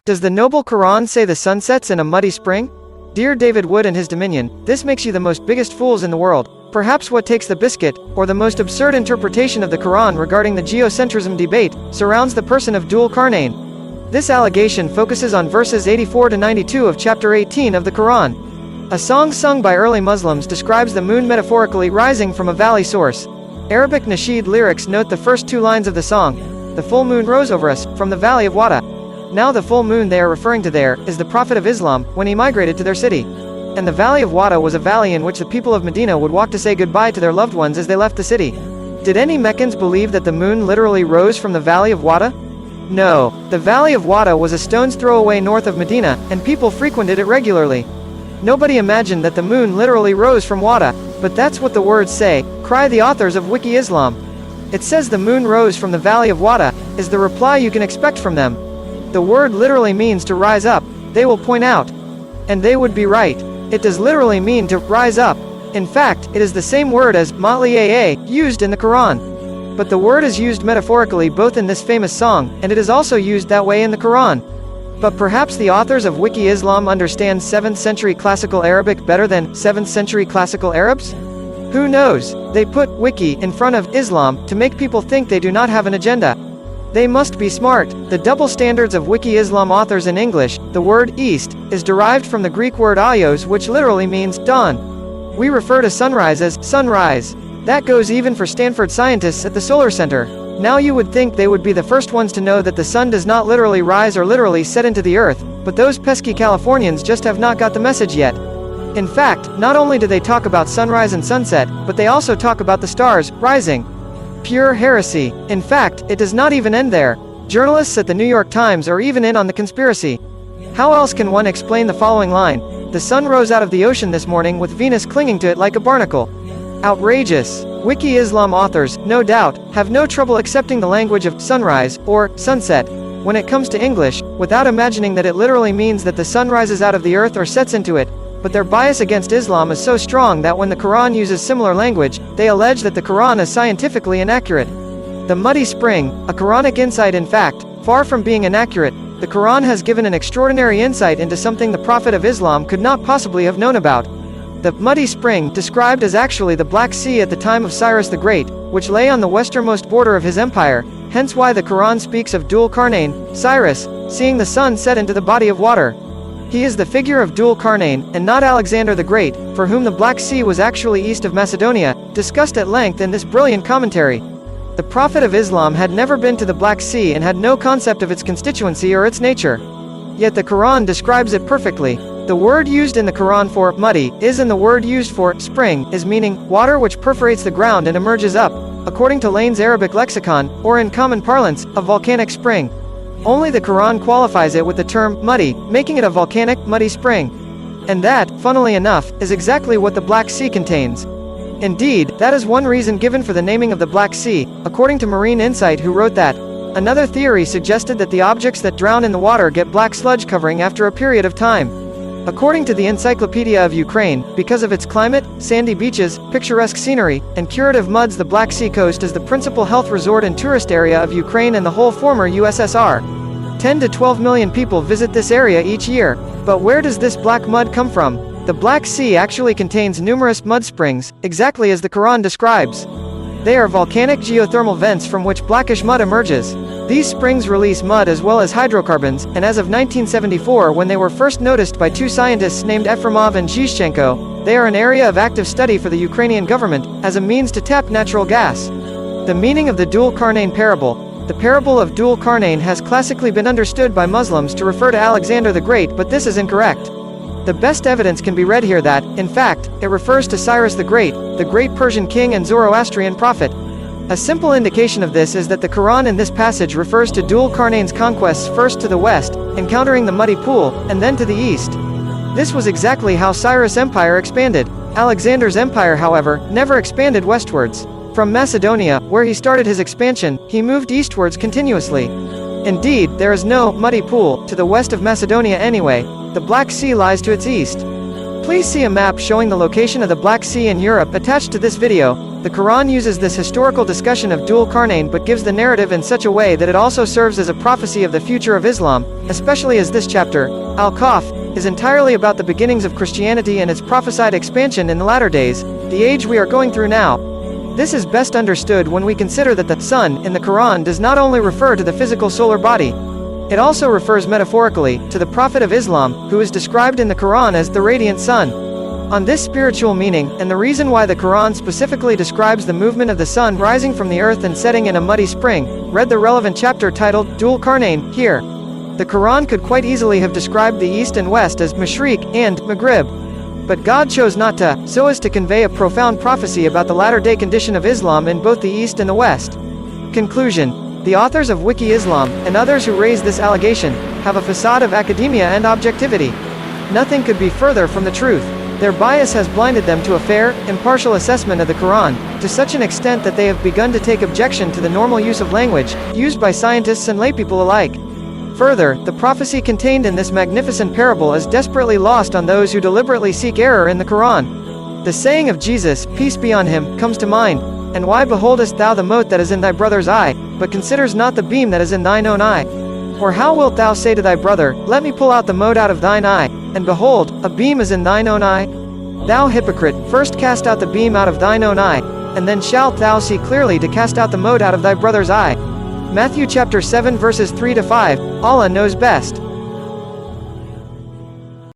Does the noble Quran say the sun sets in a muddy spring? Dear David Wood and his dominion, this makes you the most biggest fools in the world. Perhaps what takes the biscuit, or the most absurd interpretation of the Quran regarding the geocentrism debate, surrounds the person of Dhul Qarnayn. This allegation focuses on verses 84 to 92 of chapter 18 of the Quran. A song sung by early Muslims describes the moon metaphorically rising from a valley source. Arabic nasheed lyrics note the first two lines of the song. The full moon rose over us, from the valley of Wada. Now the full moon they are referring to there, is the Prophet of Islam, when he migrated to their city. And the valley of Wada was a valley in which the people of Medina would walk to say goodbye to their loved ones as they left the city. Did any Meccans believe that the moon literally rose from the valley of Wada? No, the valley of Wada was a stone's throw away north of Medina, and people frequented it regularly. Nobody imagined that the moon literally rose from Wada, but that's what the words say, cry the authors of Wiki Islam. It says the moon rose from the valley of Wada, is the reply you can expect from them. The word literally means to rise up, they will point out. And they would be right. It does literally mean to rise up. In fact, it is the same word as ma'liaa used in the Quran. But the word is used metaphorically both in this famous song, and it is also used that way in the Quran. But perhaps the authors of Wiki Islam understand 7th century classical Arabic better than 7th century classical Arabs? Who knows? They put wiki in front of Islam to make people think they do not have an agenda. They must be smart. The double standards of Wiki Islam authors in English, the word east, is derived from the Greek word aios, which literally means dawn. We refer to sunrise as sunrise. That goes even for Stanford scientists at the Solar Center. Now you would think they would be the first ones to know that the sun does not literally rise or literally set into the earth, but those pesky Californians just have not got the message yet. In fact, not only do they talk about sunrise and sunset, but they also talk about the stars rising. Pure heresy. In fact, it does not even end there. Journalists at the New York Times are even in on the conspiracy. How else can one explain the following line? The sun rose out of the ocean this morning with Venus clinging to it like a barnacle. Outrageous. Wiki Islam authors, no doubt, have no trouble accepting the language of sunrise, or sunset, when it comes to English, without imagining that it literally means that the sun rises out of the earth or sets into it. But their bias against Islam is so strong that when the Quran uses similar language, they allege that the Quran is scientifically inaccurate. The muddy spring, a Quranic insight in fact, far from being inaccurate, the Quran has given an extraordinary insight into something the Prophet of Islam could not possibly have known about. The muddy spring, described as actually the Black Sea at the time of Cyrus the Great, which lay on the westernmost border of his empire, hence why the Quran speaks of Dhul Qarnayn, Cyrus, seeing the sun set into the body of water. He is the figure of Dhul Qarnayn, and not Alexander the Great, for whom the Black Sea was actually east of Macedonia, discussed at length in this brilliant commentary. The Prophet of Islam had never been to the Black Sea and had no concept of its constituency or its nature. Yet the Quran describes it perfectly. The word used in the Quran for muddy is, and the word used for spring is, meaning water which perforates the ground and emerges up, according to Lane's Arabic lexicon, or in common parlance, a volcanic spring. Only the Quran qualifies it with the term muddy, making it a volcanic, muddy spring. And that, funnily enough, is exactly what the Black Sea contains. Indeed, that is one reason given for the naming of the Black Sea, according to Marine Insight, who wrote that. Another theory suggested that the objects that drown in the water get black sludge covering after a period of time. According to the Encyclopedia of Ukraine, because of its climate, sandy beaches, picturesque scenery, and curative muds, the Black Sea coast is the principal health resort and tourist area of Ukraine and the whole former USSR. 10 to 12 million people visit this area each year. But where does this black mud come from? The Black Sea actually contains numerous mud springs, exactly as the Quran describes. They are volcanic geothermal vents from which blackish mud emerges. These springs release mud as well as hydrocarbons, and as of 1974, when they were first noticed by two scientists named Efremov and Zhizhenko, they are an area of active study for the Ukrainian government, as a means to tap natural gas. The meaning of the Dhul Qarnayn parable. The parable of Dhul Qarnayn has classically been understood by Muslims to refer to Alexander the Great, but this is incorrect. The best evidence can be read here that, in fact, it refers to Cyrus the Great Persian king and Zoroastrian prophet. A simple indication of this is that the Quran in this passage refers to Dhul Qarnayn's conquests first to the west, encountering the muddy pool, and then to the east. This was exactly how Cyrus' empire expanded. Alexander's empire, however, never expanded westwards. From Macedonia, where he started his expansion, he moved eastwards continuously. Indeed, there is no muddy pool to the west of Macedonia anyway. The Black Sea lies to its east. Please see a map showing the location of the Black Sea in Europe attached to this video. The Quran uses this historical discussion of Dhul Qarnayn but gives the narrative in such a way that it also serves as a prophecy of the future of Islam, especially as this chapter, Al-Kahf, is entirely about the beginnings of Christianity and its prophesied expansion in the latter days, the age we are going through now. This is best understood when we consider that the sun in the Quran does not only refer to the physical solar body. It also refers metaphorically to the Prophet of Islam, who is described in the Quran as the radiant sun. On this spiritual meaning, and the reason why the Quran specifically describes the movement of the sun rising from the earth and setting in a muddy spring, read the relevant chapter titled Dhul Qarnayn here. The Quran could quite easily have described the east and west as Mashriq and Maghrib. But God chose not to, so as to convey a profound prophecy about the latter-day condition of Islam in both the east and the west. Conclusion. The authors of Wiki Islam, and others who raise this allegation, have a facade of academia and objectivity. Nothing could be further from the truth. Their bias has blinded them to a fair, impartial assessment of the Quran, to such an extent that they have begun to take objection to the normal use of language, used by scientists and laypeople alike. Further, the prophecy contained in this magnificent parable is desperately lost on those who deliberately seek error in the Quran. The saying of Jesus, peace be on him, comes to mind, "And why beholdest thou the mote that is in thy brother's eye, but considers not the beam that is in thine own eye? Or how wilt thou say to thy brother, let me pull out the mote out of thine eye, and behold, a beam is in thine own eye? Thou hypocrite, first cast out the beam out of thine own eye, and then shalt thou see clearly to cast out the mote out of thy brother's eye." Matthew chapter 7 verses 3 to 5, Allah knows best.